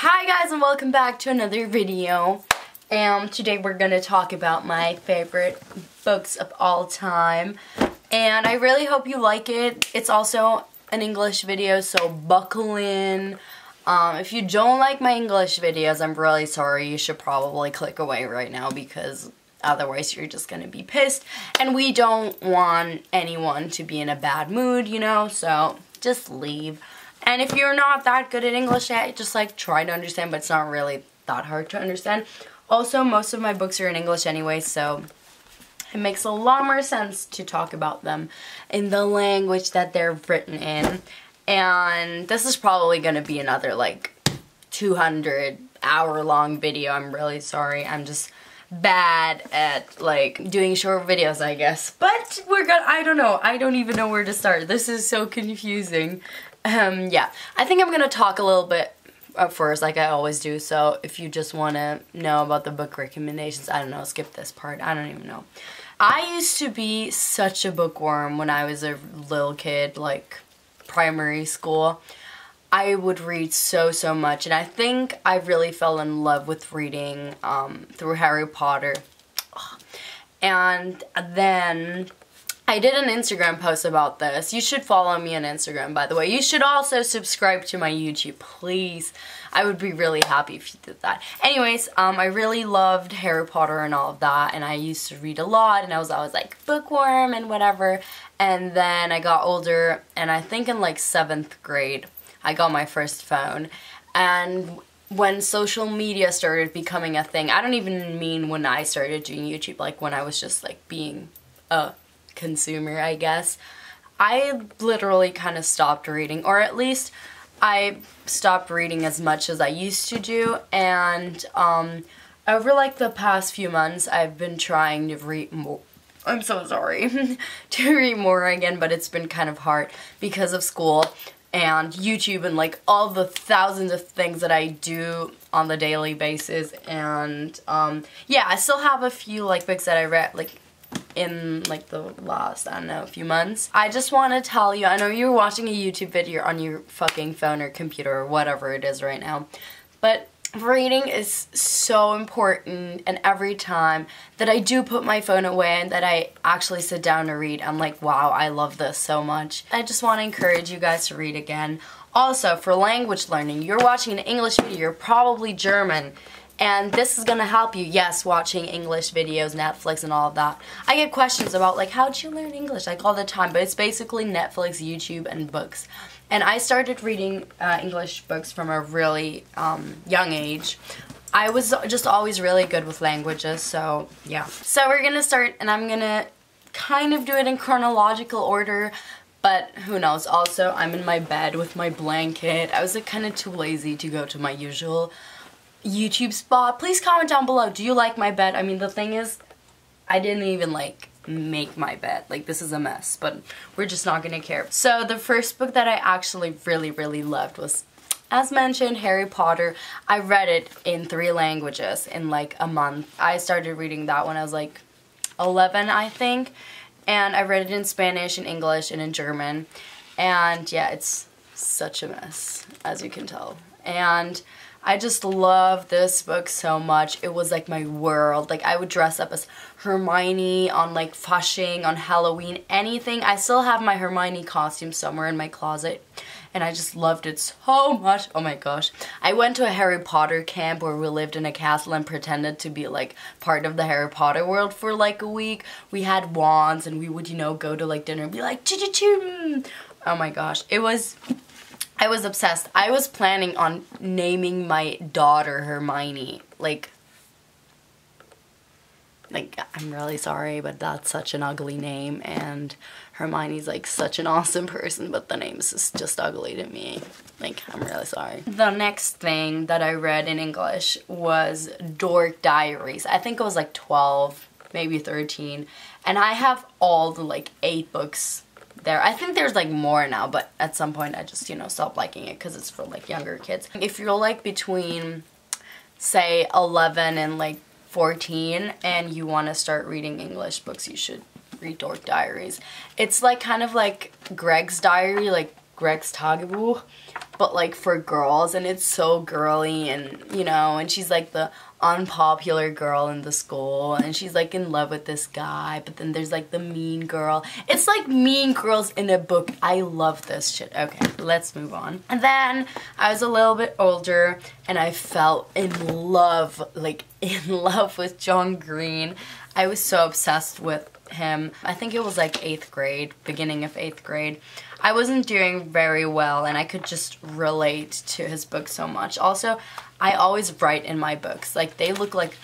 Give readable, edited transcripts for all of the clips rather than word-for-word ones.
Hi guys, and welcome back to another video. Today we're gonna talk about my favorite books of all time, and I really hope you like it. It's also an English video, so buckle in. If you don't like my English videos, I'm really sorry. You should probably click away right now because otherwise you're just gonna be pissed, and we don't want anyone to be in a bad mood, you know, so just leave. And if you're not that good at English yet, just like try to understand, but it's not really that hard to understand. Also, most of my books are in English anyway, so it makes a lot more sense to talk about them in the language that they're written in. And this is probably going to be another like 200-hour-long video. I'm really sorry. I'm just bad at like doing short videos, I guess. But I don't know. I don't even know where to start. This is so confusing. Yeah, I think I'm gonna talk a little bit first, like I always do, so if you just want to know about the book recommendations, I don't know, skip this part, I don't even know. I used to be such a bookworm when I was a little kid, like primary school. I would read so much, and I think I really fell in love with reading through Harry Potter. And then I did an Instagram post about this. You should follow me on Instagram, by the way. You should also subscribe to my YouTube, please. I would be really happy if you did that. Anyways, I really loved Harry Potter and all of that, and I used to read a lot, and I was always like bookworm and whatever. And then I got older, and I think in like 7th grade, I got my first phone. And when social media started becoming a thing, I don't even mean when I started doing YouTube, like when I was just like being a consumer, I guess, I literally kind of stopped reading, or at least I stopped reading as much as I used to do. And over like the past few months, I've been trying to read more. I'm so sorry. To read more again, but it's been kind of hard because of school and YouTube and like all the thousands of things that I do on the daily basis. And yeah, I still have a few like books that I read like in like the last, I don't know, few months. I just want to tell you, I know you're watching a YouTube video on your fucking phone or computer or whatever it is right now, but reading is so important, and every time that I do put my phone away and that I actually sit down to read, I'm like, wow, I love this so much. I just want to encourage you guys to read again. Also, for language learning, you're watching an English video, you're probably German, and this is gonna help you. Yes, watching English videos, Netflix and all of that. I get questions about like, how'd you learn English? Like all the time, but it's basically Netflix, YouTube, and books. And I started reading English books from a really young age. I was just always really good with languages, so yeah. So we're gonna start, and I'm gonna kind of do it in chronological order, but who knows. Also, I'm in my bed with my blanket. I was like kind of too lazy to go to my usual YouTube spot. Please comment down below, do you like my bed? I mean, the thing is, I didn't even like make my bed. Like, this is a mess, but we're just not gonna care. So the first book that I actually really loved was, as mentioned, Harry Potter. I read it in 3 languages in like a month. I started reading that when I was like 11, I think, and I read it in Spanish, in English, and in German. And yeah, it's such a mess, as you can tell. And I just love this book so much. It was like my world. Like, I would dress up as Hermione on like Fasching, on Halloween, anything. I still have my Hermione costume somewhere in my closet, and I just loved it so much. Oh my gosh. I went to a Harry Potter camp where we lived in a castle and pretended to be like part of the Harry Potter world for like a week. We had wands, and we would, you know, go to like dinner and be like, choo-choo-choo. Oh my gosh. I was obsessed. I was planning on naming my daughter Hermione. Like, I'm really sorry, but that's such an ugly name, and Hermione's like such an awesome person, but the name is just ugly to me. Like, I'm really sorry. The next thing that I read in English was Dork Diaries. I think it was like 12, maybe 13, and I have all the like 8 books there. I think there's like more now, but at some point I just, you know, stopped liking it because it's for like younger kids. If you're like between say 11 and like 14 and you want to start reading English books, you should read Dork Diaries. It's like kind of like Greg's diary, like Greg's Tagebuch, but like for girls, and it's so girly, and you know, and she's like the unpopular girl in the school, and she's like in love with this guy, but then there's like the mean girl. It's like Mean Girls in a book. I love this shit. Okay, let's move on. And then I was a little bit older and I fell in love, like in love with John Green. I was so obsessed with him. I think it was like 8th grade, beginning of 8th grade. I wasn't doing very well and I could just relate to his book so much. Also, I always write in my books. Like they look like,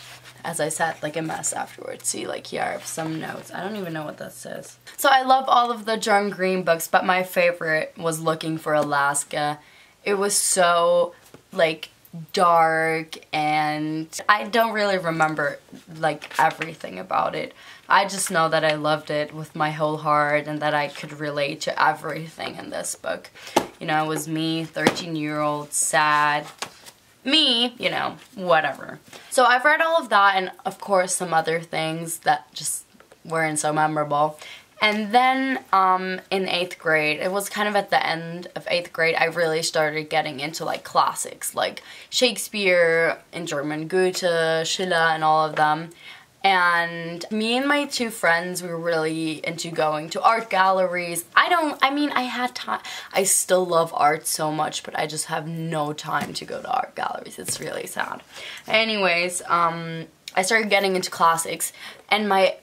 as I said, like a mess afterwards. See, like here I have some notes. I don't even know what that says. So I love all of the John Green books, but my favorite was Looking for Alaska. It was so like dark, and I don't really remember like everything about it. I just know that I loved it with my whole heart and that I could relate to everything in this book. You know, it was me, 13-year-old, sad, me, you know, whatever. So I've read all of that and of course some other things that just weren't so memorable. And then in 8th grade, it was kind of at the end of 8th grade, I really started getting into like classics like Shakespeare, in German Goethe, Schiller, and all of them. And me and my 2 friends, we were really into going to art galleries. I had time. I still love art so much, but I just have no time to go to art galleries. It's really sad. Anyways, I started getting into classics, and by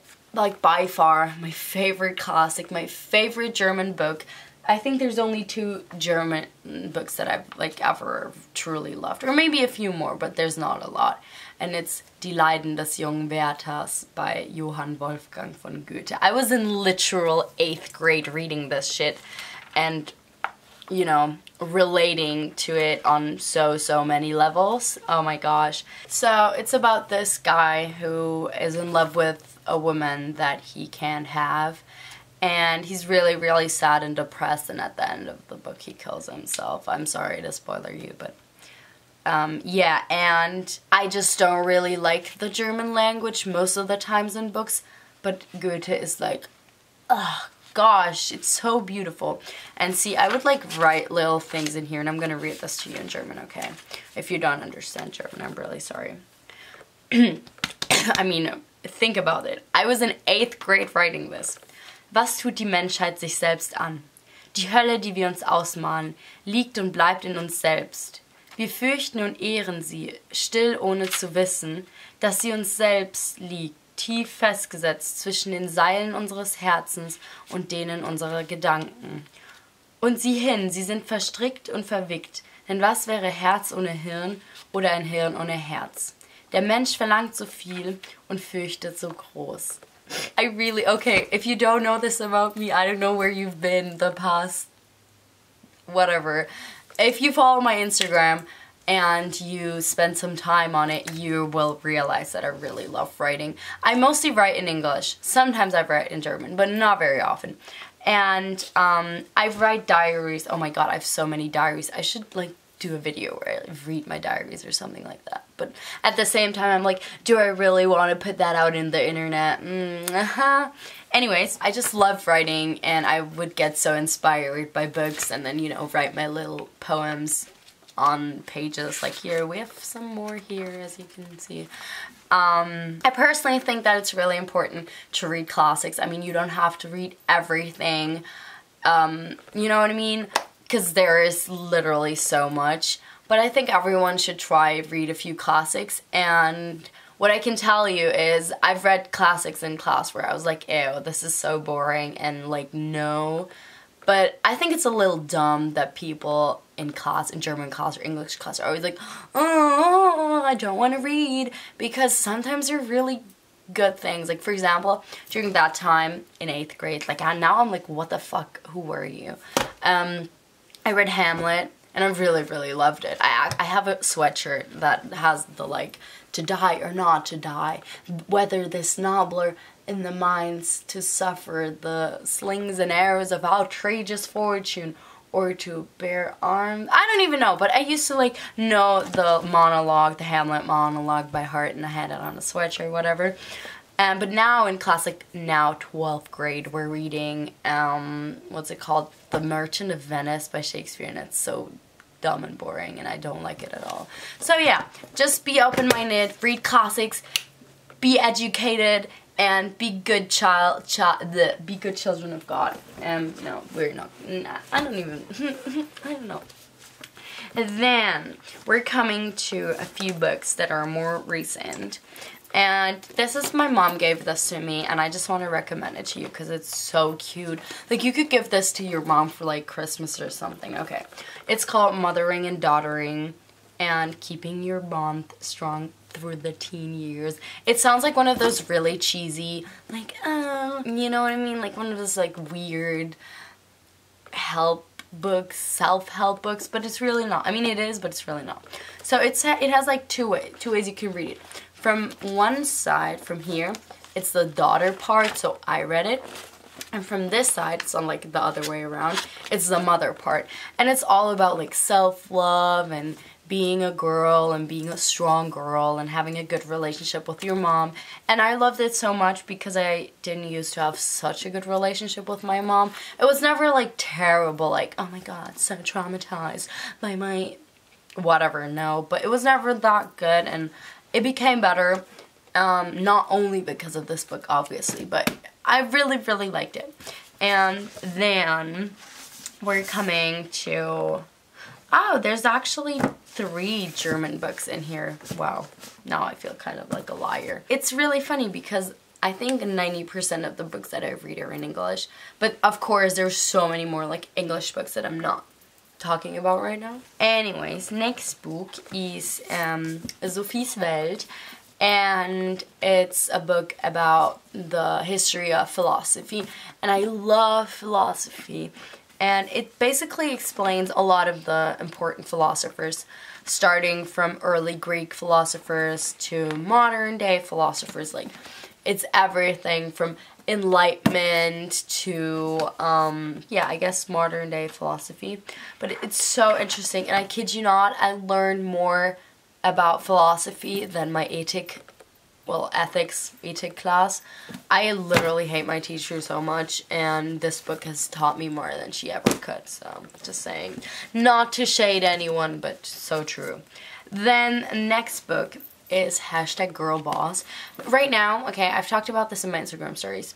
far, my favorite classic, my favorite German book, I think there's only 2 German books that I've like ever truly loved, or maybe a few more, but there's not a lot. And it's Die Leiden des jungen Werthers by Johann Wolfgang von Goethe. I was in literal 8th grade reading this shit and, you know, relating to it on so many levels. Oh my gosh. So it's about this guy who is in love with a woman that he can't have. And he's really sad and depressed, and at the end of the book he kills himself. I'm sorry to spoiler you, but yeah, and I just don't really like the German language most of the times in books, but Goethe is like, oh gosh, it's so beautiful. And see, I would like write little things in here, and I'm gonna read this to you in German, okay? If you don't understand German, I'm really sorry. I mean, think about it. I was in 8th grade writing this. Was tut die Menschheit sich selbst an? Die Hölle, die wir uns ausmalen, liegt und bleibt in uns selbst. Wir fürchten und ehren sie, still ohne zu wissen, dass sie uns selbst liegt, tief festgesetzt zwischen den Seilen unseres Herzens und denen unserer Gedanken. Und sieh hin, sie sind verstrickt und verwickt, denn was wäre Herz ohne Hirn oder ein Hirn ohne Herz? Der Mensch verlangt so viel und fürchtet so groß. Okay, if you don't know this about me, I don't know where you've been the past, whatever. If you follow my Instagram and you spend some time on it, you will realize that I really love writing. I mostly write in English. Sometimes I write in German, but not very often. And I write diaries. Oh my god, I have so many diaries. I should like do a video where I read my diaries or something like that. But at the same time, I'm like, do I really want to put that out in the internet? Anyways, I just love writing, and I would get so inspired by books and then, you know, write my little poems on pages. Like here, we have some more here, as you can see. I personally think that it's really important to read classics. I mean, you don't have to read everything, you know what I mean? Because there is literally so much. But I think everyone should try read a few classics, and what I can tell you is I've read classics in class where I was like, ew, this is so boring, and like, no. But I think it's a little dumb that people in class, in German class or English class, are always like, oh, I don't want to read, because sometimes they're really good things. Like, for example, during that time in 8th grade, like now I'm like, what the fuck, who were you? I read Hamlet, and I really loved it. I have a sweatshirt that has the like, to die or not to die, whether this nobler in the mines to suffer the slings and arrows of outrageous fortune, or to bear arms. I don't even know, but I used to like know the monologue, the Hamlet monologue by heart, and I had it on a sweatshirt or whatever. But now in class, like now 12th grade, we're reading, what's it called? The Merchant of Venice by Shakespeare, and it's so dumb and boring, and I don't like it at all. So yeah, just be open-minded, read classics, be educated, and be good be good children of God. No, we're not. I don't even. I don't know. And then we're coming to a few books that are more recent. And this is, my mom gave this to me, and I just want to recommend it to you because it's so cute. Like, you could give this to your mom for like Christmas or something. Okay, it's called Mothering and Doddering and Keeping Your Bond Strong Through the Teen Years. It sounds like one of those really cheesy, like, you know what I mean? Like one of those like weird help books, self-help books, but it's really not. I mean, it is, but it's really not. So it has like two ways you can read it. From one side, from here, it's the daughter part, so I read it. And from this side, it's on like the other way around, it's the mother part. And it's all about like self-love and being a girl and being a strong girl and having a good relationship with your mom. And I loved it so much because I didn't used to have such a good relationship with my mom. It was never like terrible, like, oh my god, so traumatized by my whatever, no. But it was never that good, and it became better, not only because of this book, obviously, but I really, really liked it. And then we're coming to, oh, there's actually 3 German books in here. Wow, now I feel kind of like a liar. It's really funny because I think 90% of the books that I read are in English, but of course there's so many more like English books that I'm not talking about right now. Anyways, next book is Sophies Welt, and it's a book about the history of philosophy, and I love philosophy. And it basically explains a lot of the important philosophers, starting from early Greek philosophers to modern day philosophers. Like, it's everything from Enlightenment to, yeah, I guess modern day philosophy. But it's so interesting, and I kid you not, I learned more about philosophy than my ethics class. I literally hate my teacher so much, and this book has taught me more than she ever could, so just saying. Not to shade anyone, but so true. Then next book is #Girlboss. Right now, okay, I've talked about this in my Instagram stories.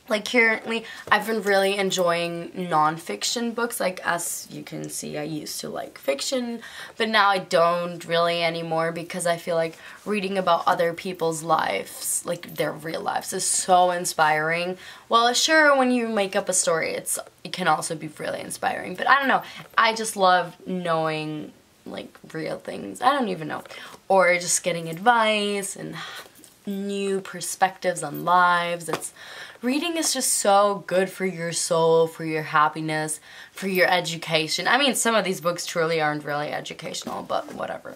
Like, currently, I've been really enjoying non-fiction books. Like, as you can see, I used to like fiction, but now I don't really anymore because I feel like reading about other people's lives, like their real lives, is so inspiring. Well, sure, when you make up a story, it can also be really inspiring, but I don't know. I just love knowing, like, real things. I don't even know. Or just getting advice and new perspectives on lives. Reading is just so good for your soul, for your happiness, for your education. I mean, some of these books truly aren't really educational, but whatever.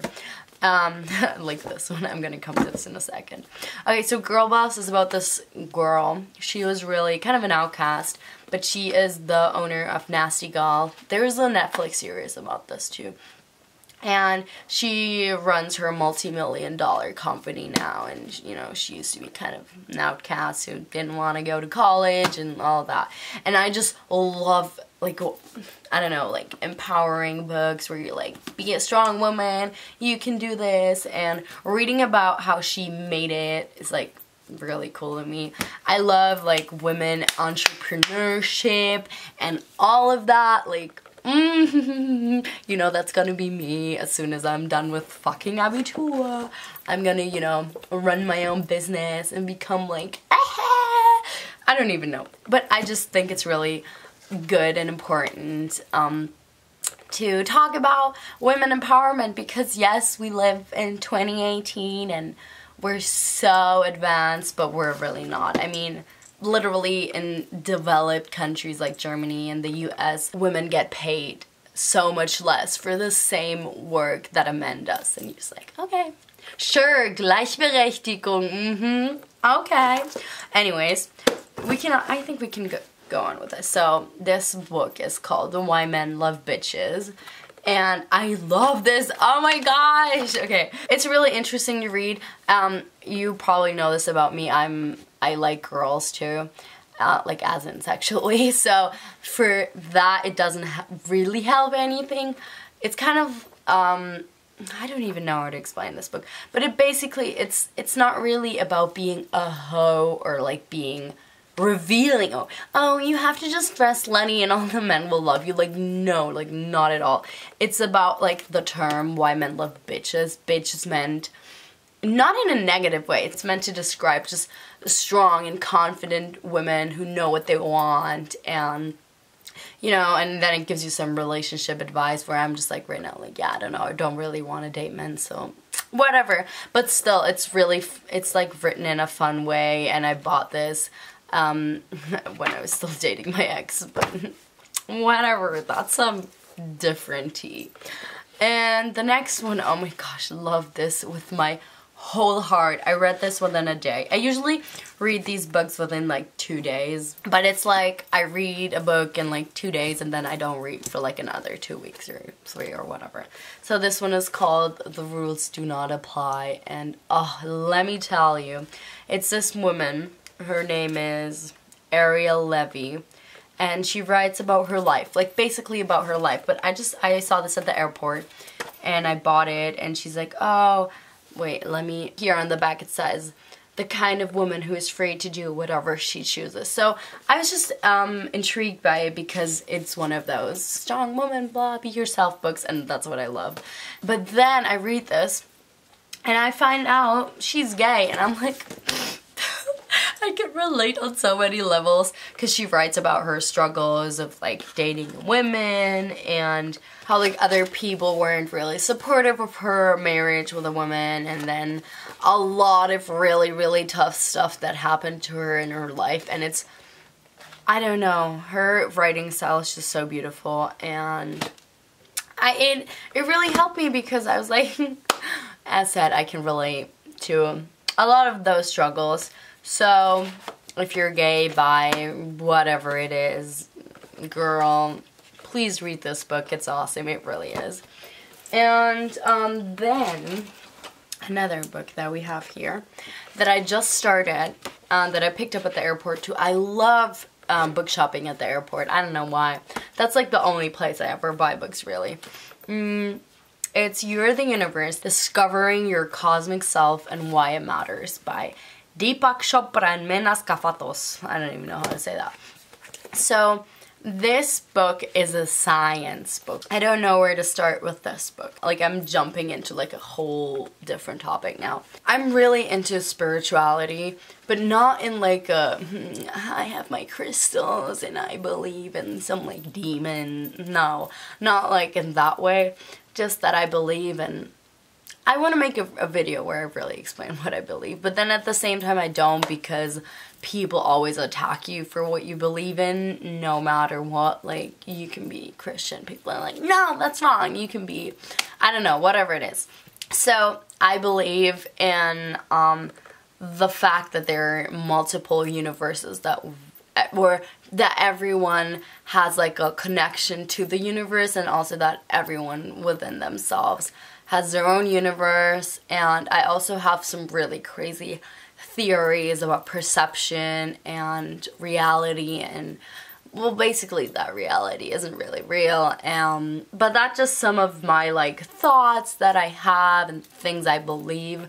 Like this one. I'm gonna come to this in a second. Okay, so Girlboss is about this girl. She was really kind of an outcast, but she is the owner of Nasty Gal. There's a Netflix series about this too. And she runs her multi-million-dollar company now, and, you know, she used to be kind of an outcast who didn't want to go to college and all that. And I just love, like, I don't know, like, empowering books where you're like, be a strong woman, you can do this, and reading about how she made it is, like, really cool to me. I love, like, women entrepreneurship and all of that, like, you know, that's gonna be me as soon as I'm done with fucking Abitur. I'm gonna, you know, run my own business and become like, I don't even know. But I just think it's really good and important to talk about women empowerment because, yes, we live in 2018 and we're so advanced, but we're really not. I mean, literally in developed countries like Germany and the US, women get paid so much less for the same work that a man does. And you're just like, okay, sure, Gleichberechtigung, okay. Anyways, I think we can go on with this. So this book is called Why Men Love Bitches. And I love this. Oh my gosh. Okay. It's really interesting to read. You probably know this about me. I like girls too. Like as in sexually. So for that, it doesn't really help anything. It's kind of, I don't even know how to explain this book. But it basically, it's not really about being a hoe or like being revealing, oh, you have to just dress slutty and all the men will love you. Like, no, like, not at all. It's about, like, the term why men love bitches. Bitch is meant, not in a negative way, it's meant to describe just strong and confident women who know what they want, and, you know, and then it gives you some relationship advice where I'm just like, right now, like, yeah, I don't know, I don't really want to date men, so whatever. But still, it's really, it's, like, written in a fun way, and I bought this when I was still dating my ex, but whatever, that's some different tea. And the next one, oh my gosh, love this with my whole heart. I read this within a day. I usually read these books within like 2 days, but it's like I read a book in like 2 days and then I don't read for like another 2 weeks or 3 or whatever. So this one is called The Rules Do Not Apply, and oh, let me tell you, it's this woman. Her name is Ariel Levy, and she writes about her life, like basically about her life. But I saw this at the airport and I bought it, and she's like, oh, wait, here on the back it says, the kind of woman who is free to do whatever she chooses. So I was just intrigued by it because it's one of those strong woman, blah, be yourself books, and that's what I love. But then I read this and I find out she's gay, and I'm like, I can relate on so many levels, because she writes about her struggles of like dating women and how like other people weren't really supportive of her marriage with a woman, and then a lot of really, really tough stuff that happened to her in her life. And it's, I don't know, her writing style is just so beautiful, and it really helped me because I was like, as said, I can relate to a lot of those struggles. So, if you're gay, bi, whatever it is, girl, please read this book. It's awesome. It really is. And then, another book that we have here that I just started, that I picked up at the airport too. I love book shopping at the airport. I don't know why. That's like the only place I ever buy books, really. It's You're the Universe, Discovering Your Cosmic Self and Why It Matters by Deepak Chopra and Menas Kafatos. I don't even know how to say that. So this book is a science book. I don't know where to start with this book. Like, I'm jumping into like a whole different topic now. I'm really into spirituality, but not in like a, I have my crystals and I believe in some like demon. No, not like in that way. Just that I believe in. I want to make a video where I really explain what I believe, but then at the same time I don't, because people always attack you for what you believe in, no matter what. Like, you can be Christian, people are like, no, that's wrong. You can be, I don't know, whatever it is. So I believe in the fact that there are multiple universes that everyone has like a connection to the universe, and also that everyone within themselves has their own universe. And I also have some really crazy theories about perception and reality, and well, basically that reality isn't really real, but that's just some of my like thoughts that I have and things I believe.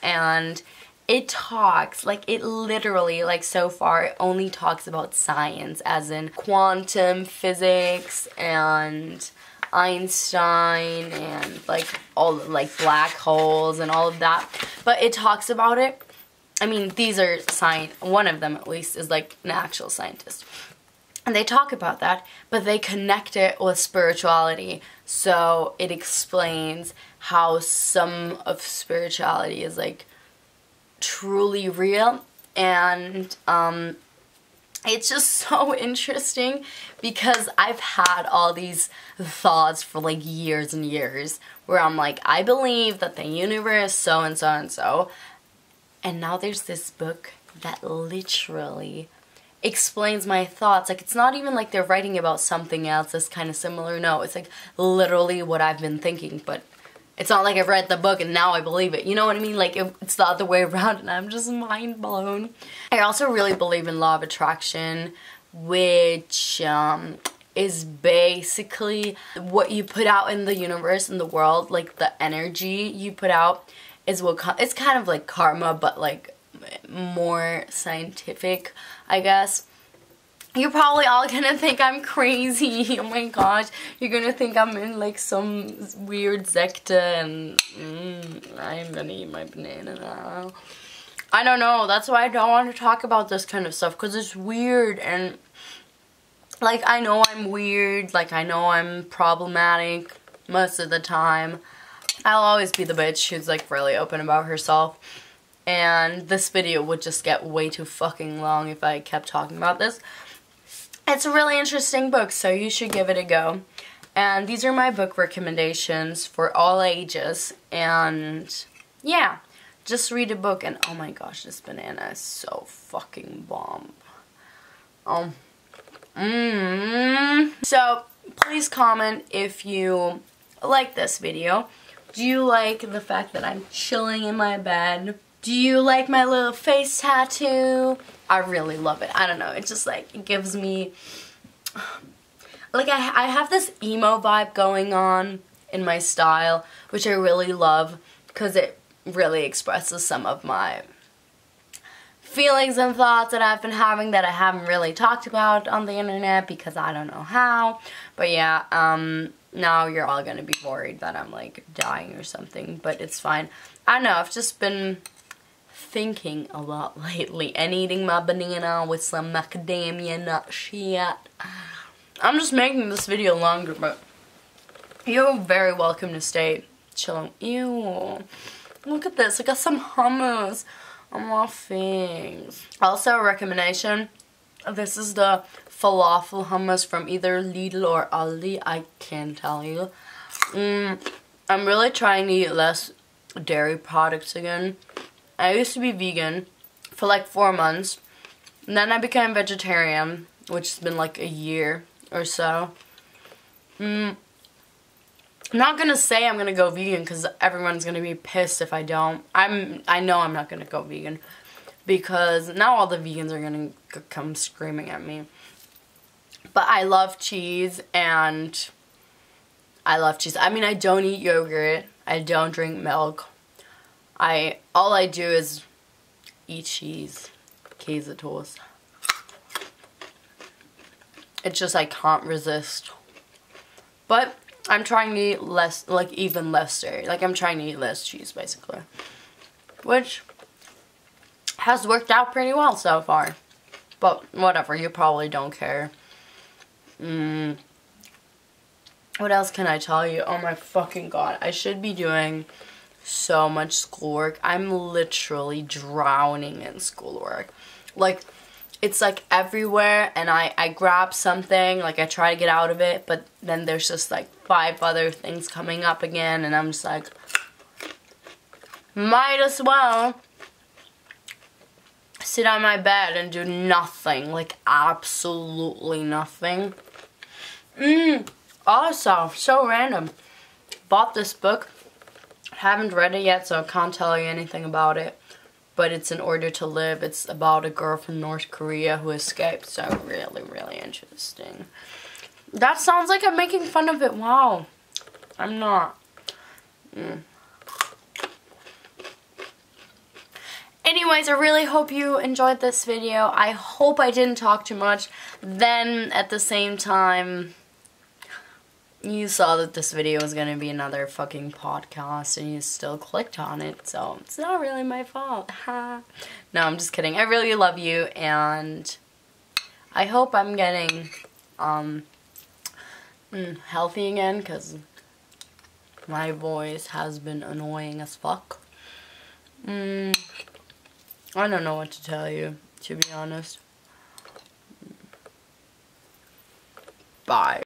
And it talks, like, it literally, like, so far it only talks about science, as in quantum physics and Einstein and like all like black holes and all of that. But it talks about it, I mean, these are one of them at least is like an actual scientist, and they talk about that, but they connect it with spirituality. So it explains how some of spirituality is like truly real, and it's just so interesting because I've had all these thoughts for like years and years where I'm like, I believe that the universe so and so and so, and now there's this book that literally explains my thoughts. Like, it's not even like they're writing about something else that's kind of similar. No, it's like literally what I've been thinking, but it's not like I've read the book and now I believe it. You know what I mean? Like, it's the other way around and I'm just mind blown. I also really believe in law of attraction, which is basically what you put out in the universe, in the world. Like, the energy you put out is what it's kind of like karma, but like more scientific, I guess. You're probably all gonna think I'm crazy. Oh my gosh, you're gonna think I'm in like some weird secta and I'm gonna eat my banana now. I don't know, that's why I don't want to talk about this kind of stuff, because it's weird, and like, I know I'm weird, like, I know I'm problematic most of the time. I'll always be the bitch who's like really open about herself, and this video would just get way too fucking long if I kept talking about this. It's a really interesting book, so you should give it a go. And these are my book recommendations for all ages, and yeah, just read a book. And oh my gosh, this banana is so fucking bomb. So please comment if you like this video. Do you like the fact that I'm chilling in my bed? Do you like my little face tattoo? I really love it. I don't know, it just like, it gives me, like, I have this emo vibe going on in my style, which I really love, because it really expresses some of my feelings and thoughts that I've been having that I haven't really talked about on the internet, because I don't know how. But yeah, now you're all gonna be worried that I'm like dying or something, but it's fine. I know, I've just been thinking a lot lately and eating my banana with some macadamia nut shit. I'm just making this video longer, but you're very welcome to stay chilling. Ew, look at this, I got some hummus on my things. Also, a recommendation, this is the falafel hummus from either Lidl or Aldi, I can't tell you. I'm really trying to eat less dairy products again. I used to be vegan for like 4 months, and then I became vegetarian, which has been like a year or so. I'm not gonna say I'm gonna go vegan, because everyone's gonna be pissed if I don't. I know I'm not gonna go vegan, because now all the vegans are gonna come screaming at me. But I love cheese, and I love cheese. I mean, I don't eat yogurt, I don't drink milk. All I do is eat cheese, queso toast. It's just I can't resist. But I'm trying to eat less, like even less dairy. Like, I'm trying to eat less cheese basically, which has worked out pretty well so far. But whatever, you probably don't care. What else can I tell you? Oh my fucking god, I should be doing so much schoolwork. I'm literally drowning in schoolwork. Like, it's like everywhere, and I grab something, like I try to get out of it, but then there's just like 5 other things coming up again, and I'm just like, might as well sit on my bed and do nothing, like absolutely nothing. Also, so random, bought this book. Haven't read it yet, so I can't tell you anything about it. But it's In Order to Live. It's about a girl from North Korea who escaped. So really, really interesting. That sounds like I'm making fun of it. Wow. I'm not. Anyways, I really hope you enjoyed this video. I hope I didn't talk too much. Then, at the same time, you saw that this video was going to be another fucking podcast and you still clicked on it, so it's not really my fault. No, I'm just kidding. I really love you, and I hope I'm getting healthy again, because my voice has been annoying as fuck. I don't know what to tell you, to be honest. Bye.